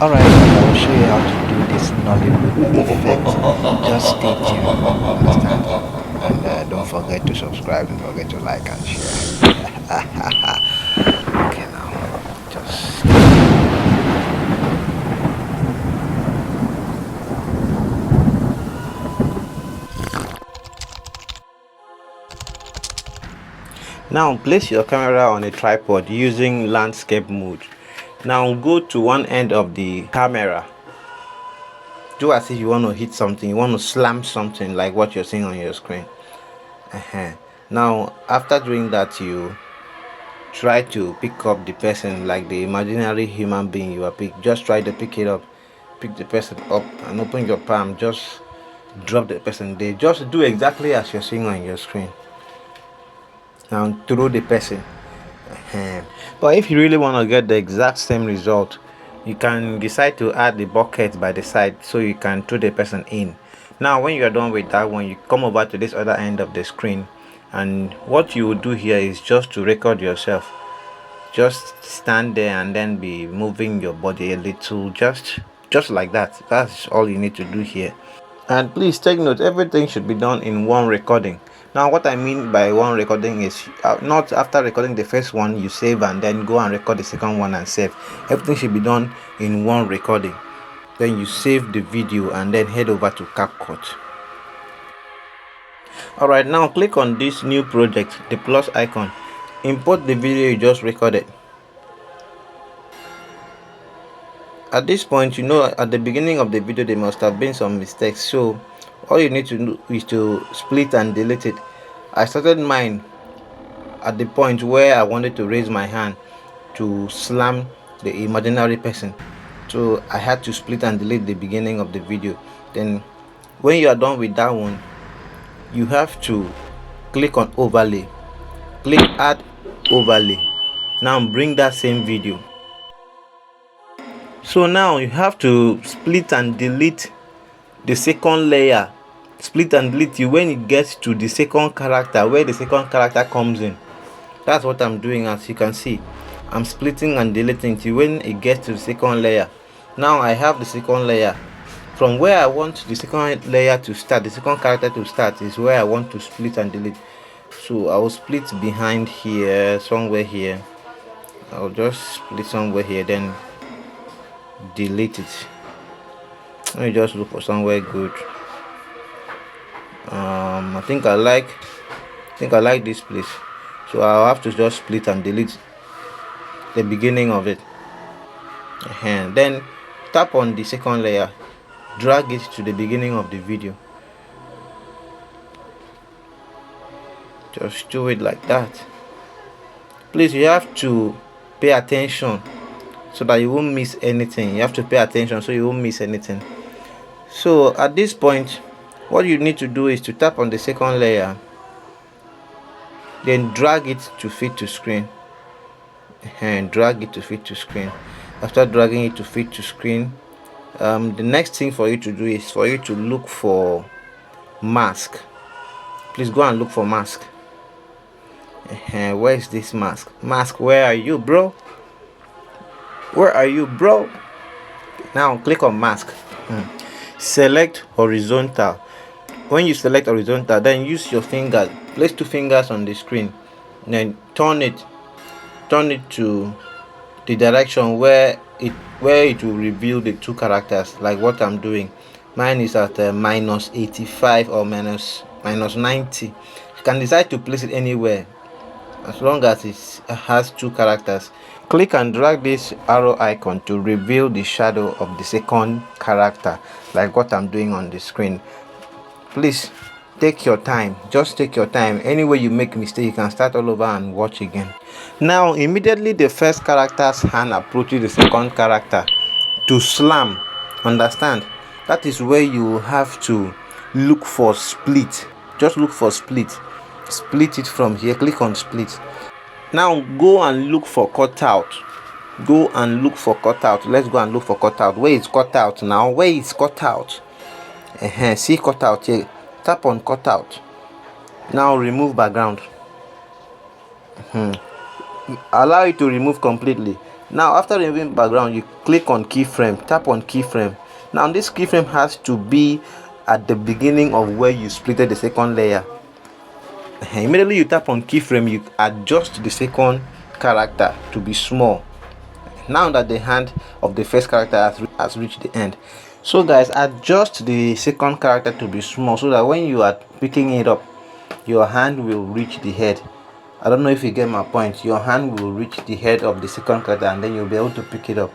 Alright, I will show you how to do this Nollywood effect. Just stay tuned, understand? And don't forget to subscribe, don't forget to like and share. Okay, now, just. Now, place your camera on a tripod using landscape mode. Now, go to one end of the camera. Do as if you want to hit something, you want to slam something like what you're seeing on your screen. Now, after doing that, you try to pick up the person, like the imaginary human being you are pick. Just try to pick it up, pick the person up and open your palm. Just drop the person there. Just do exactly as you're seeing on your screen. Now throw the person. But if you really want to get the exact same result, you can decide to add the bucket by the side so you can throw the person in. Now when you are done with that one, you come over to this other end of the screen, and what you will do here is just to record yourself. Just stand there and then be moving your body a little, just like that. That's all you need to do here. And please take note, everything should be done in one recording. Now what I mean by one recording is not after recording the first one you save and then go and record the second one and save. Everything should be done in one recording. Then you save the video and then head over to Capcut. Alright, now click on this new project, the plus icon. Import the video you just recorded. At this point, you know, at the beginning of the video there must have been some mistakes, so all you need to do is to split and delete it. I started mine at the point where I wanted to raise my hand to slam the imaginary person, so I had to split and delete the beginning of the video. Then when you are done with that one, you have to click on overlay, click add overlay. Now bring that same video. So now you have to split and delete the second layer. Split and delete you when it gets to the second character, where the second character comes in. That's what I'm doing. As you can see, I'm splitting and deleting till when it gets to the second layer. Now I have the second layer. From where I want the second layer to start, the second character to start, is where I want to split and delete. So I will split behind here, somewhere here. I'll just split somewhere here, then delete it. Let me just look for somewhere good. I think I like this place, so I'll have to just split and delete the beginning of it. And then tap on the second layer, drag it to the beginning of the video. Just do it like that. Please, you have to pay attention so that you won't miss anything. You have to pay attention so you won't miss anything. So at this point, what you need to do is to tap on the second layer, then drag it to fit to screen, and drag it to fit to screen. After dragging it to fit to screen, the next thing for you to do is for you to look for mask. Please go and look for mask. Where is this mask? Mask, where are you, bro? Where are you, bro? Now click on mask. Select horizontal. When you select horizontal, then use your finger, place 2 fingers on the screen, then turn it to the direction where it will reveal the 2 characters, like what I'm doing. Mine is at minus 85 or minus 90. You can decide to place it anywhere as long as it has 2 characters. Click and drag this arrow icon to reveal the shadow of the second character, like what I'm doing on the screen. Please take your time, just take your time. Anyway you make mistake, you can start all over and watch again. Now immediately the first character's hand approaches the second character to slam, understand? That is where you have to look for split. Just look for split it from here. Click on split. Now go and look for cutout. Go and look for cutout. Let's go and look for cutout. Where is cutout now? Where is cutout? See cutout here. Tap on cutout. Now remove background. Allow it to remove completely. Now after removing background, you click on keyframe, tap on keyframe. Now this keyframe has to be at the beginning of where you splitted the second layer. Immediately you tap on keyframe, you adjust the second character to be small. Now that the hand of the first character has reached the end. So guys, adjust the second character to be small so that when you are picking it up, your hand will reach the head. I don't know if you get my point. Your hand will reach the head of the second character and then you'll be able to pick it up.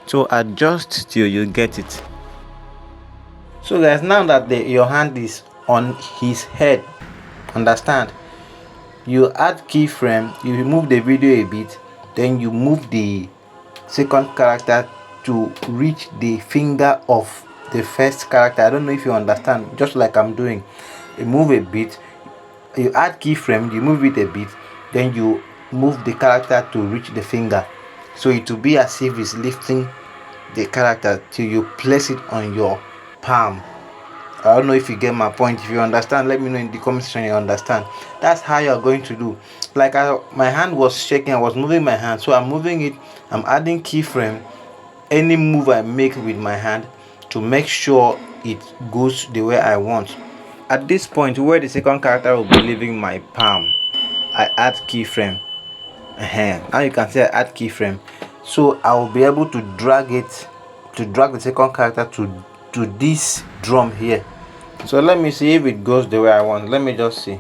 So adjust till you get it. So guys, now that your hand is on his head, understand, you add keyframe, you remove the video a bit, then you move the second character to reach the finger of the first character. I don't know if you understand, just like I'm doing. You move a bit, you add keyframe, you move it a bit, then you move the character to reach the finger, so it will be as if it's lifting the character till you place it on your palm. I don't know if you get my point. If you understand, let me know in the comment section you understand. That's how you're going to do. Like my hand was shaking, I was moving my hand, so I'm moving it, I'm adding keyframe. Any move I make with my hand to make sure it goes the way I want. At this point where the second character will be leaving my palm, I add keyframe. Now you can see I add keyframe, so I will be able to drag the second character to this drum here. So let me see if it goes the way I want. Let me just see.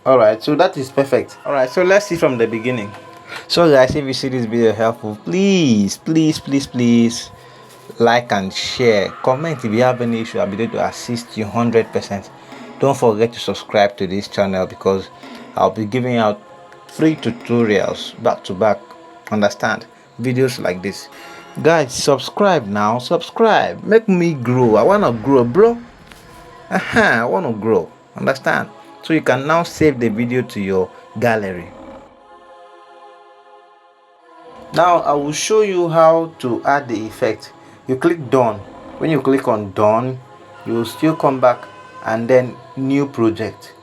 Alright, so that is perfect. Alright, so let's see from the beginning. So guys, if you see this video helpful, please like and share. Comment if you have any issue. I'll be there to assist you 100%. Don't forget to subscribe to this channel because I'll be giving out free tutorials back to back. Understand? Videos like this. Guys, subscribe now. Subscribe. Make me grow. I wanna grow, bro. I wanna grow. Understand? So you can now save the video to your gallery. Now I will show you how to add the effect. You click done. When you click on done, you will still come back and then new project.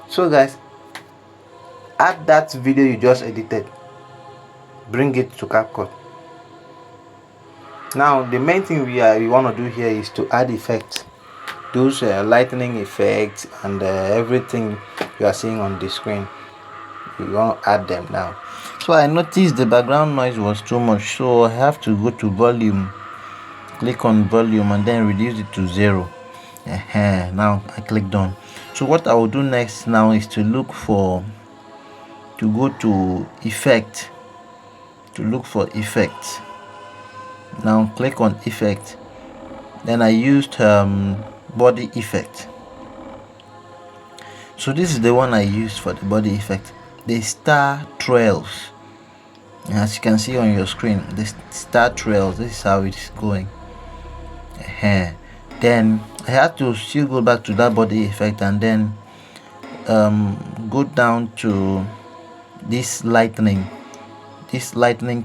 So guys, add that video you just edited, bring it to Capcut. Now the main thing we want to do here is to add effects, those lightning effects and everything you are seeing on the screen. We want to add them now. So I noticed the background noise was too much, so I have to go to volume, click on volume and then reduce it to 0. Now I click done. So what I will do next now is to go to effect, to look for effect. Now click on effect, then I used body effect. So this is the one I used for the body effect, the star trails. As you can see on your screen, the star trails, this is how it's going. Then I had to still go back to that body effect and then go down to this lightning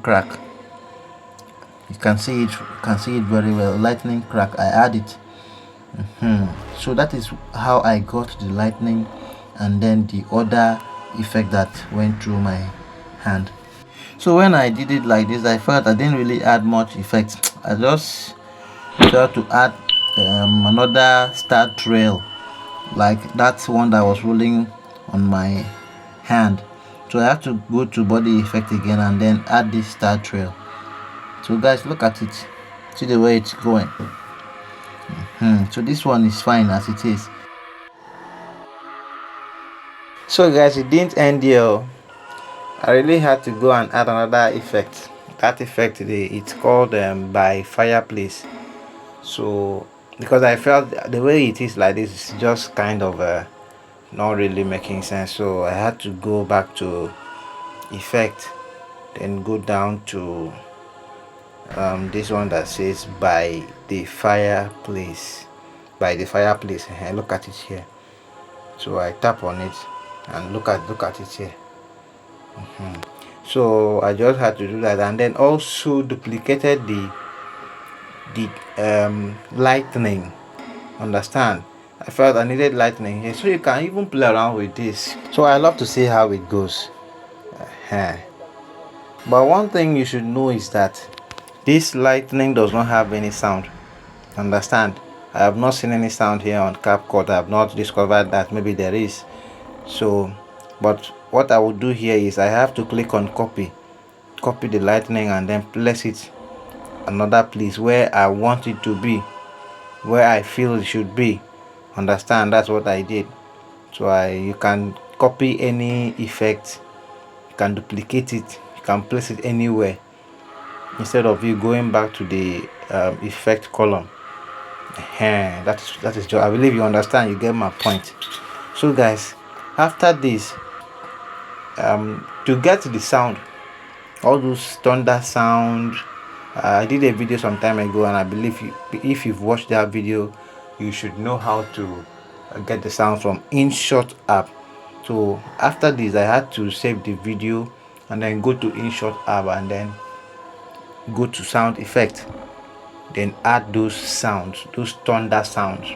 crack. You can see it very well. Lightning crack, I add it. So that is how I got the lightning and then the other effect that went through my hand. So when I did it like this, I felt I didn't really add much effect. I just felt to add another star trail, like that's one that was rolling on my hand. So I have to go to body effect again and then add this star trail. So guys, look at it, see the way it's going. So this one is fine as it is. So guys, it didn't end here. I really had to go and add another effect. That effect, it's called by fireplace. So because I felt the way it is like this is just kind of not really making sense, so I had to go back to effect, then go down to this one that says by the fireplace. Look at it here. So I tap on it and look at it here. So I just had to do that and then also duplicated the lightning. Understand? I felt I needed lightning here, so you can even play around with this. So I love to see how it goes. But one thing you should know is that this lightning does not have any sound. Understand? I have not seen any sound here on Capcut. I have not discovered that. Maybe there is. So, but what I will do here is I have to click on copy the lightning and then place it another place where I want it to be, where I feel it should be. Understand? That's what I did. So you can copy any effect, you can duplicate it, you can place it anywhere instead of you going back to the effect column. That is just, I believe you understand, you get my point. So guys, after this, to get the sound, all those thunder sound, I did a video some time ago, and I believe if you've watched that video, you should know how to get the sound from InShot app. So after this, I had to save the video and then go to InShot app and then go to sound effect, then add those sounds, those thunder sounds.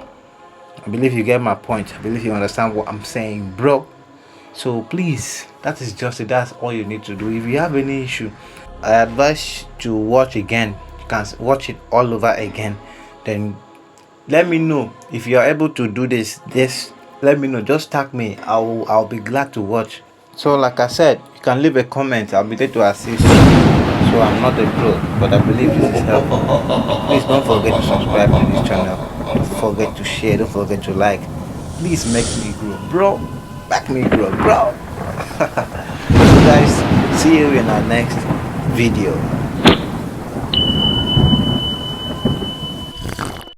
I believe you get my point. I believe you understand what I'm saying, bro. So please, that is just it. That's all you need to do. If you have any issue, I advise to watch again. You can watch it all over again, then let me know if you are able to do this. Let me know, just tag me. I'll be glad to watch. So like I said, you can leave a comment. I'll be there to assist you. So I'm not a pro, but I believe this is helpful. Please don't forget to subscribe to this channel. Don't forget to share. Don't forget to like. Please make me grow, bro. Make me grow, bro. So guys, see you in our next video.